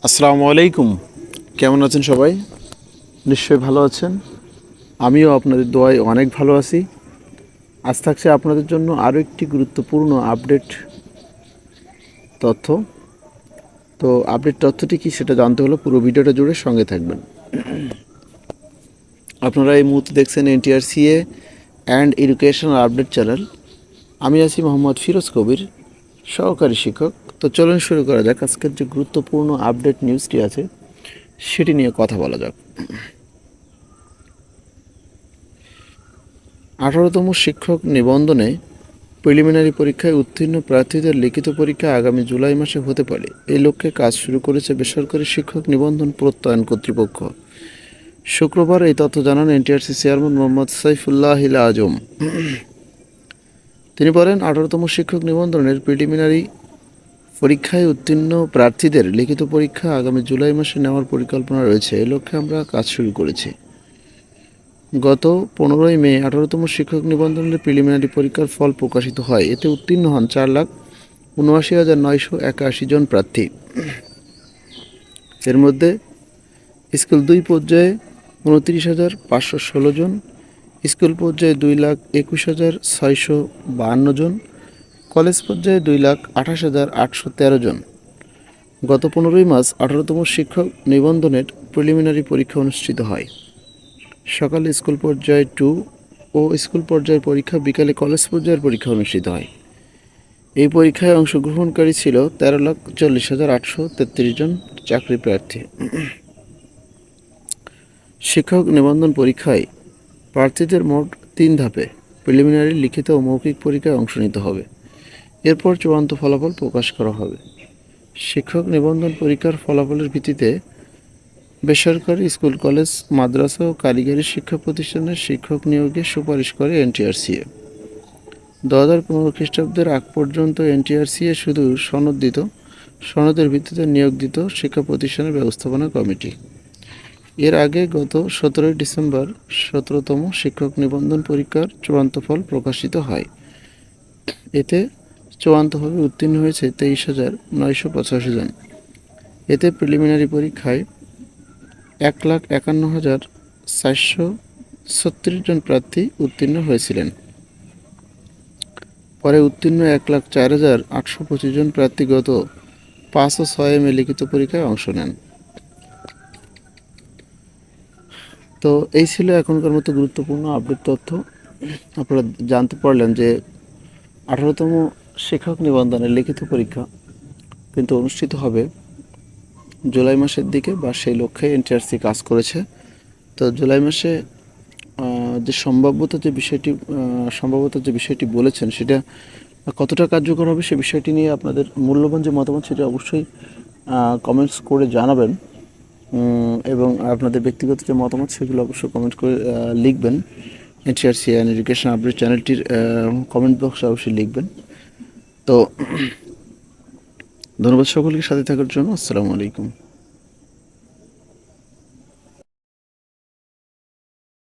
আসসালামু আলাইকুম। কেমন আছেন সবাই? নিশ্চয়ই ভালো আছেন। আমিও আপনাদের দোয়ায় অনেক ভালো আছি। আজ থাকছে আপনাদের জন্য আরও একটি গুরুত্বপূর্ণ আপডেট তথ্য। তো আপডেট তথ্যটি কী সেটা জানতে হলে পুরো ভিডিওটা জুড়ে সঙ্গে থাকবেন। আপনারা এই মুহূর্তে দেখছেন NTRCA and educational update channel. আমি আছি মোহাম্মদ ফিরোজ কবির, সহকারী শিক্ষক। তো চলুন শুরু করা যাক। আজকের যে গুরুত্বপূর্ণ আপডেট নিউজটি আছে সেটি নিয়ে কথা বলা যাক। 18তম শিক্ষক নিবন্ধনে প্রিলিমিনারি পরীক্ষায় উত্তীর্ণ প্রার্থীদের লিখিত পরীক্ষা আগামী জুলাই মাসে হতে পারে। এই লক্ষ্যে কাজ শুরু করেছে বেসরকারি শিক্ষক নিবন্ধন প্রত্যয়ন কর্তৃপক্ষ। শুক্রবার এই তথ্য জানান এনটিআরসি চেয়ারম্যান মোহাম্মদ সাইফুল্লাহ আজম। তিনি বলেন, 18তম শিক্ষক নিবন্ধনের প্রিলিমিনারি পরীক্ষায় উত্তীর্ণ প্রার্থীদের লিখিত পরীক্ষা আগামী জুলাই মাসে নেওয়ার পরিকল্পনা রয়েছে। এই লক্ষ্যে আমরা কাজ শুরু করেছি। গত 15ই মে 18তম শিক্ষক নিবন্ধনের প্রিলিমিনারি পরীক্ষার ফল প্রকাশিত হয়। এতে উত্তীর্ণ হন 4,79,981 জন প্রার্থী। এর মধ্যে স্কুল 2 পর্যায়ে 29,516 জন, স্কুল পর্যায়ে 2,21,652 জন, কলেজ পর্যায়ে 2,28,813 জন। গত 15ই মার্চ 18তম শিক্ষক নিবন্ধনের প্রিলিমিনারি পরীক্ষা অনুষ্ঠিত হয়। সকালে স্কুল পর্যায়ে 2 ও স্কুল পর্যায়ের পরীক্ষা, বিকালে কলেজ পর্যায়ের পরীক্ষা অনুষ্ঠিত হয়। এই পরীক্ষায় অংশগ্রহণকারী ছিল 13,40,833 জন চাকরি প্রার্থী। শিক্ষক নিবন্ধন পরীক্ষায় প্রার্থীদের মোট 3 ধাপে প্রিলিমিনারি, লিখিত ও মৌখিক পরীক্ষায় অংশ নিতে হবে। এরপর চূড়ান্ত ফলাফল প্রকাশ করা হবে। শিক্ষক নিবন্ধন পরীক্ষার ফলাফলের ভিত্তিতে বেসরকারি স্কুল, কলেজ, মাদ্রাসা ও কারিগরি শিক্ষা প্রতিষ্ঠানের শিক্ষক নিয়োগের সুপারিশ করে এনটিআরসিএ। 2015 খ্রিস্টাব্দের আগ পর্যন্ত এনটিআরসিএ শুধু সনদ দিত, সনদের ভিত্তিতে নিয়োগ দিত শিক্ষা প্রতিষ্ঠানের ব্যবস্থাপনা কমিটি। এর আগে গত 17 ডিসেম্বর 17তম শিক্ষক নিবন্ধন পরীক্ষার চূড়ান্ত ফল প্রকাশিত হয়। এতে চূড়ান্তভাবে উত্তীর্ণ হয়েছে 23,985 জন। এতে প্রিলিমিনারি পরীক্ষায় 1,51,436 জন প্রার্থী উত্তীর্ণ হয়েছিলেন। পরে উত্তীর্ণ 1,04,825 জন প্রার্থী গত 5 ও 6 মে লিখিত পরীক্ষায় অংশ নেন। তো এই ছিল এখনকার মতো গুরুত্বপূর্ণ আপডেট তথ্য। আপনারা জানতে পারলেন যে 18তম শিক্ষক নিবন্ধনের লিখিত পরীক্ষা কিন্তু অনুষ্ঠিত হবে জুলাই মাসের দিকে, বা সেই লক্ষ্যে এনটিআরসি কাজ করেছে। তো জুলাই মাসে যে সম্ভাব্যত যে বিষয়টি বলেছেন সেটা কতটা কার্যকর হবে সে বিষয়টি নিয়ে আপনাদের মূল্যবান যে মতামত সেটা অবশ্যই কমেন্টস করে জানাবেন, এবং আপনাদের ব্যক্তিগত যে মতামত সেগুলো অবশ্যই কমেন্ট করে লিখবেন। এনটিআরসি অ্যান্ড এডুকেশন আপডেট চ্যানেলটির কমেন্ট বক্সে অবশ্যই লিখবেন। তো ধন্যবাদ সকলকে সাথে থাকার জন্য। আসসালামু আলাইকুম।